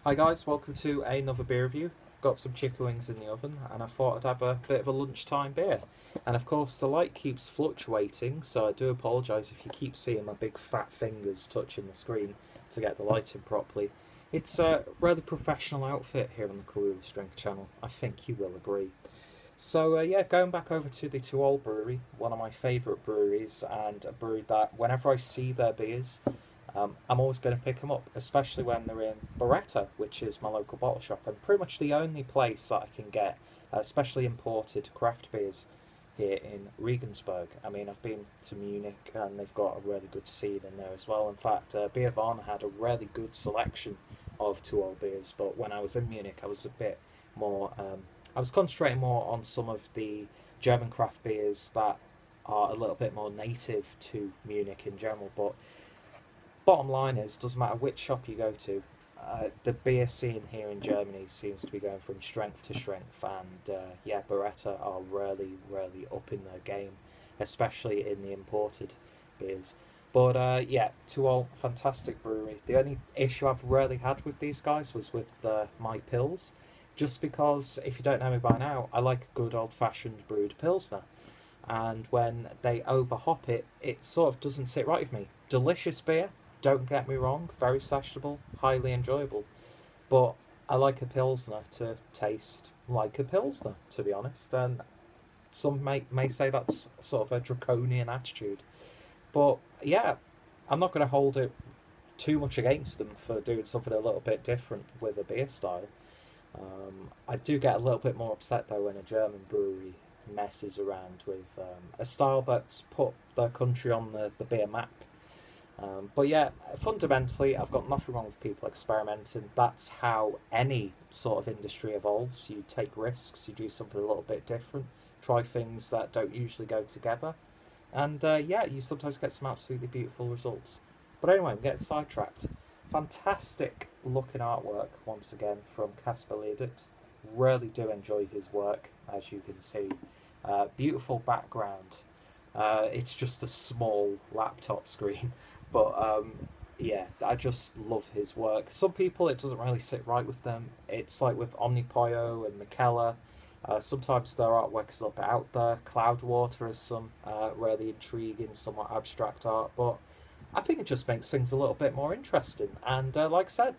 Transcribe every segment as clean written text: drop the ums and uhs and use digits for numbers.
Hi guys, welcome to another beer review. Got some chicken wings in the oven and I thought I'd have a bit of a lunchtime beer. And of course the light keeps fluctuating, so I do apologise if you keep seeing my big fat fingers touching the screen to get the lighting properly. It's a rather professional outfit here on the Kalula Strength channel, I think you will agree. So yeah, going back over to the Tuol Brewery, one of my favourite breweries, and a brewery that whenever I see their beers, I'm always going to pick them up, especially when they're in Birretta, which is my local bottle shop, and pretty much the only place that I can get, especially imported craft beers here in Regensburg. I mean, I've been to Munich and they've got a really good scene in there as well. In fact, Beer Varna had a really good selection of Tuol beers, but when I was in Munich, I was a bit more. I was concentrating more on some of the German craft beers that are a little bit more native to Munich in general. But bottom line is, doesn't matter which shop you go to, the beer scene here in Germany seems to be going from strength to strength, and yeah, Beretta are really, really up in their game, especially in the imported beers. But yeah, two all fantastic brewery. The only issue I've really had with these guys was with my pills, just because if you don't know me by now, I like a good old fashioned brewed pilsner, and when they overhop it, it sort of doesn't sit right with me. Delicious beer, don't get me wrong, very sessionable, highly enjoyable, but I like a pilsner to taste like a pilsner, to be honest. And some may say that's sort of a draconian attitude, but yeah, I'm not going to hold it too much against them for doing something a little bit different with a beer style. I do get a little bit more upset though when a German brewery messes around with a style that's put their country on the beer map. But yeah, fundamentally, I've got nothing wrong with people experimenting. That's how any sort of industry evolves. You take risks, you do something a little bit different, try things that don't usually go together, and yeah, you sometimes get some absolutely beautiful results. But anyway, I'm getting sidetracked. Fantastic looking artwork once again from Kasper Ledet. Really do enjoy his work, as you can see. Beautiful background. It's just a small laptop screen, but yeah, I just love his work. Some people it doesn't really sit right with them. It's like with Omnipoyo and Michaela. Sometimes their artwork is a little bit out there. Cloudwater has some really intriguing, somewhat abstract art, but I think it just makes things a little bit more interesting. And like I said,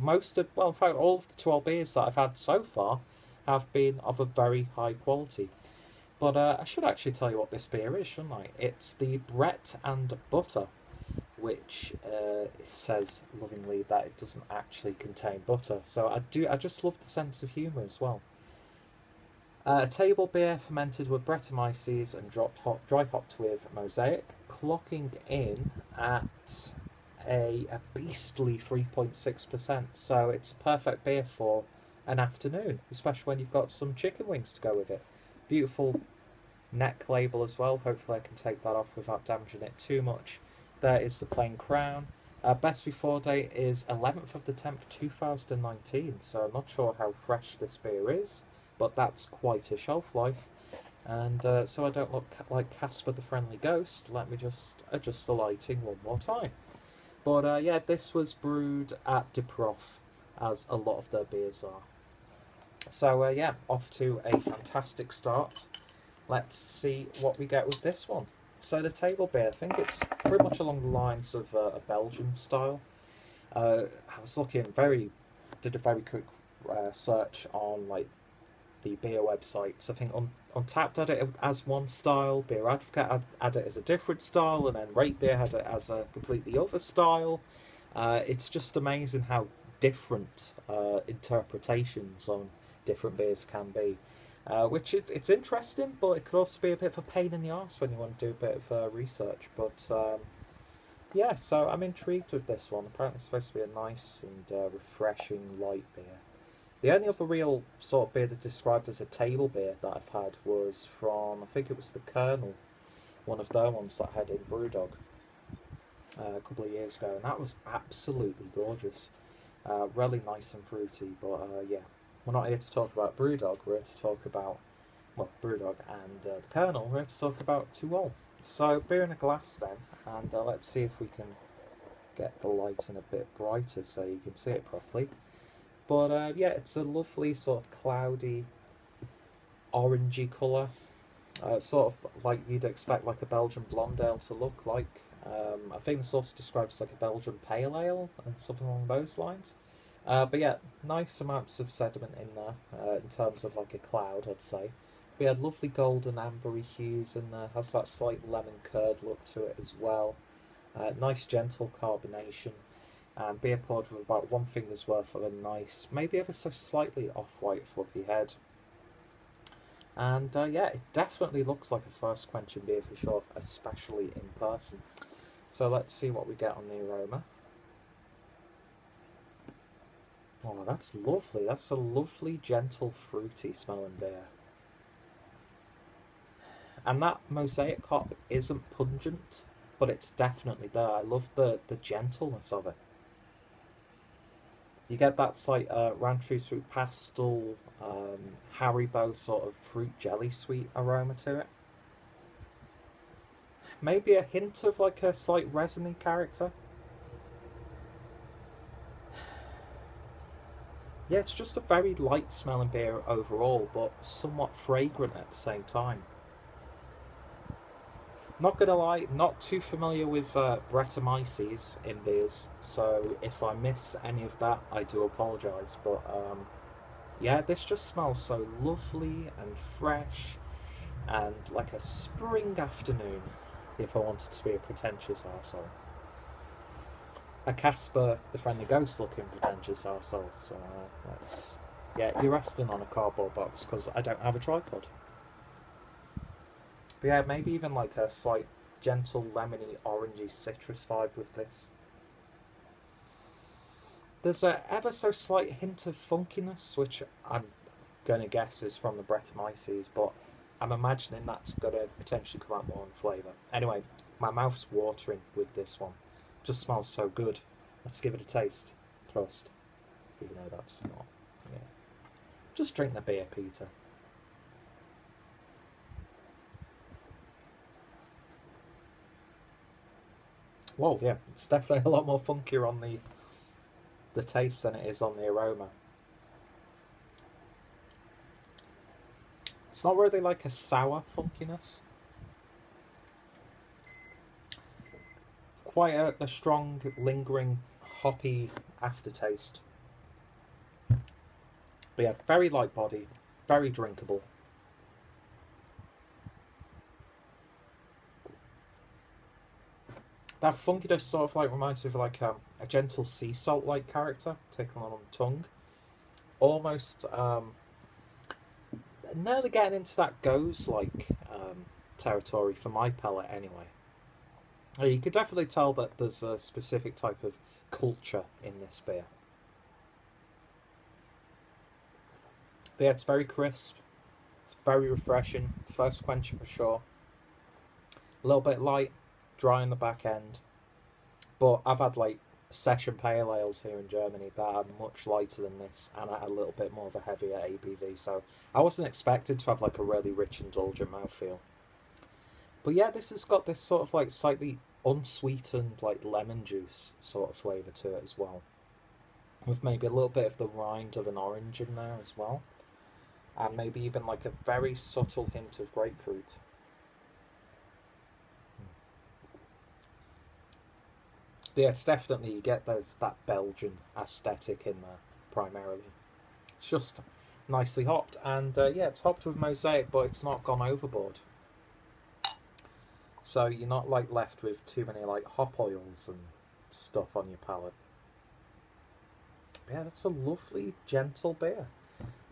most of, well, in fact, all the 12 beers that I've had so far have been of a very high quality. But I should actually tell you what this beer is, shouldn't I? It's the Brett and Butter, which it says lovingly that it doesn't actually contain butter. So I just love the sense of humour as well. A table beer fermented with Brettanomyces and dry hopped with Mosaic, clocking in at a beastly 3.6%. So it's a perfect beer for an afternoon, especially when you've got some chicken wings to go with it. Beautiful neck label as well. Hopefully, I can take that off without damaging it too much. There is the plain crown. Best before date is 11th of the 10th, 2019. So I'm not sure how fresh this beer is, but that's quite a shelf life. And so I don't look like Kasper the Friendly Ghost, let me just adjust the lighting one more time. But yeah, this was brewed at De Prof, as a lot of their beers are. So yeah, off to a fantastic start. Let's see what we get with this one. So the table beer, I think it's pretty much along the lines of a Belgian style. I was did a very quick search on like the beer websites. I think Untapped had it as one style, Beer Advocate had it as a different style, and then Rate Beer had it as a completely other style. It's just amazing how different interpretations on different beers can be. Which is it's interesting, but it could also be a bit of a pain in the arse when you want to do a bit of research. But yeah, so I'm intrigued with this one. Apparently, it's supposed to be a nice and refreshing light beer. The only other real sort of beer that's described as a table beer that I've had was from, I think it was the Colonel, one of their ones that I had in Brewdog a couple of years ago, and that was absolutely gorgeous. Really nice and fruity, but yeah, we're not here to talk about Brewdog, we're here to talk about, well, Brewdog and the Colonel, we're here to talk about Tuol. So, beer in a glass then, and let's see if we can get the light in a bit brighter so you can see it properly. But yeah, it's a lovely sort of cloudy, orangey colour. Sort of like you'd expect like a Belgian blonde ale to look like. I think the source describes like a Belgian pale ale and something along those lines. But yeah, nice amounts of sediment in there in terms of like a cloud, I'd say. We had lovely golden ambery hues in there, has that slight lemon curd look to it as well. Nice gentle carbonation, and beer poured with about one finger's worth of a nice, maybe ever so slightly off-white fluffy head. And yeah, it definitely looks like a first quenching beer for sure, especially in person. So let's see what we get on the aroma. Oh, that's lovely. That's a lovely, gentle, fruity smelling beer. And that mosaic hop isn't pungent, but it's definitely there. I love the gentleness of it. You get that slight Rantrue Sweet Pastel, Haribo sort of fruit jelly sweet aroma to it. Maybe a hint of like a slight resiny character. Yeah, it's just a very light smelling beer overall, but somewhat fragrant at the same time. Not gonna lie, not too familiar with Brettanomyces in beers, so if I miss any of that, I do apologise. But yeah, this just smells so lovely and fresh, and like a spring afternoon, if I wanted to be a pretentious arsehole. A Kasper, the friendly ghost looking pretentious arsehole, so let's... Yeah, you're resting on a cardboard box because I don't have a tripod. But yeah, maybe even like a slight gentle lemony orangey citrus vibe with this. There's a ever so slight hint of funkiness, which I'm going to guess is from the Brettanomyces, but I'm imagining that's going to potentially come out more in flavour. Anyway, my mouth's watering with this one. Just smells so good. Let's give it a taste. Prost. Even though that's not... Yeah. Just drink the beer, Peter. Well, yeah, it's definitely a lot more funkier on the taste than it is on the aroma. It's not really like a sour funkiness. Quite a strong, lingering, hoppy aftertaste. But yeah, very light body, very drinkable. That funkiness sort of like reminds me of like a gentle sea salt like character taken on the tongue. Almost nearly getting into that goes like territory for my palate anyway. You could definitely tell that there's a specific type of culture in this beer. But yeah, it's very crisp. It's very refreshing. First quencher for sure. A little bit light, dry on the back end. But I've had like session pale ales here in Germany that are much lighter than this and at a little bit more of a heavier ABV. So I wasn't expected to have like a really rich, indulgent mouthfeel. But yeah, this has got this sort of like slightly unsweetened like lemon juice sort of flavour to it as well. With maybe a little bit of the rind of an orange in there as well. And maybe even like a very subtle hint of grapefruit. But yeah, it's definitely, you get that Belgian aesthetic in there, primarily. It's just nicely hopped, and yeah, it's hopped with mosaic, but it's not gone overboard. So you're not like left with too many like hop oils and stuff on your palate. Yeah, that's a lovely, gentle beer.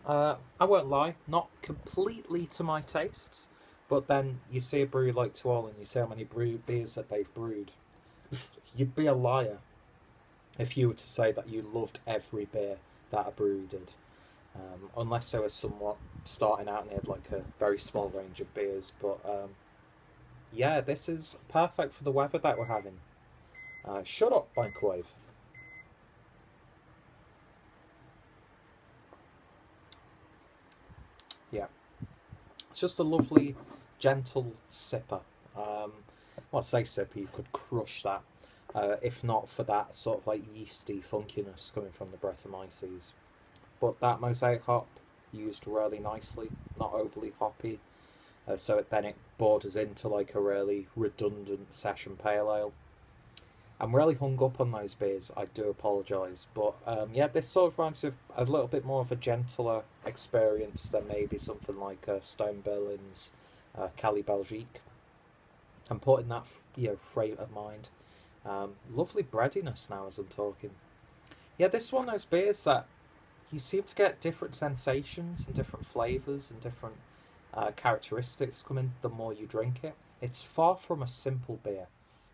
I won't lie, not completely to my tastes, but then you see a brew like Tuol and you see how many beers that they've brewed. You'd be a liar if you were to say that you loved every beer that a brewery did. Unless they were somewhat starting out and they had like a very small range of beers. But yeah, this is perfect for the weather that we're having. Shut up, microwave. Yeah. It's just a lovely, gentle sipper. Well, I say sipper, you could crush that. if not for that sort of like yeasty funkiness coming from the Brettanomyces. But that mosaic hop used really nicely, not overly hoppy, so then it borders into like a really redundant session pale ale. I'm really hung up on those beers, I do apologise, but yeah, this sort of runs with a little bit more of a gentler experience than maybe something like Stone Berlin's Cali Belgique. I'm putting that frame of mind. Lovely breadiness now as I'm talking. Yeah, this is one of those beers that you seem to get different sensations and different flavours and different characteristics coming the more you drink it. It's far from a simple beer,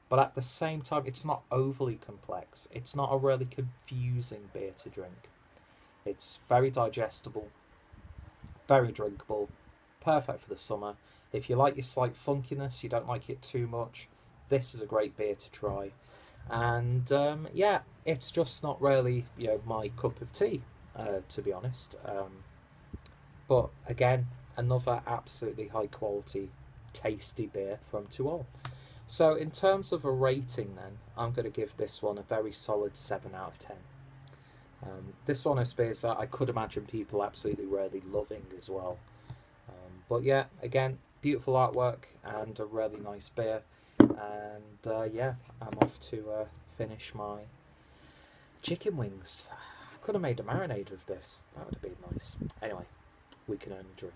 but at the same time, it's not overly complex. It's not a really confusing beer to drink. It's very digestible, very drinkable, perfect for the summer. If you like your slight funkiness, you don't like it too much, this is a great beer to try. And yeah, it's just not really my cup of tea, to be honest. But again, another absolutely high quality, tasty beer from Tuol. So in terms of a rating then, I'm going to give this one a very solid 7 out of 10. This one is beers that I could imagine people absolutely really loving as well. But yeah, again, beautiful artwork and a really nice beer. And yeah, I'm off to finish my chicken wings. I could have made a marinade of this. That would have been nice. Anyway, we can only dream.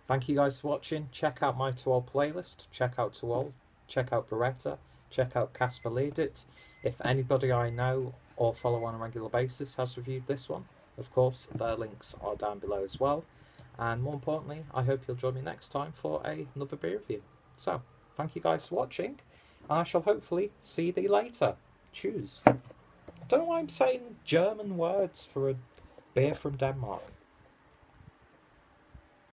Thank you guys for watching. Check out my Tuol playlist. Check out Tuol. Check out Birretta. Check out Kasper Ledet. If anybody I know or follow on a regular basis has reviewed this one, of course, their links are down below as well. And more importantly, I hope you'll join me next time for another beer review. So, thank you guys for watching. I shall hopefully see thee later. Cheers. I don't know why I'm saying German words for a beer from Denmark.